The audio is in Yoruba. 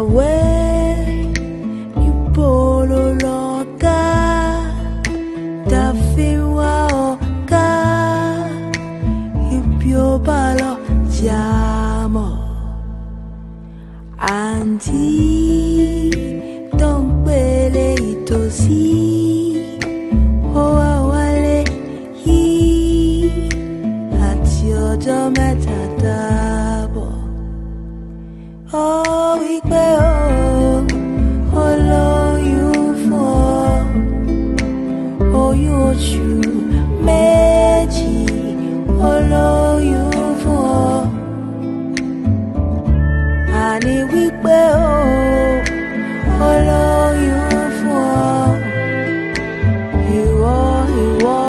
away you polo loka tafiwa oka ipio balo jamo anti don't pele itosi o awale yi ati ojo meta dabo oh we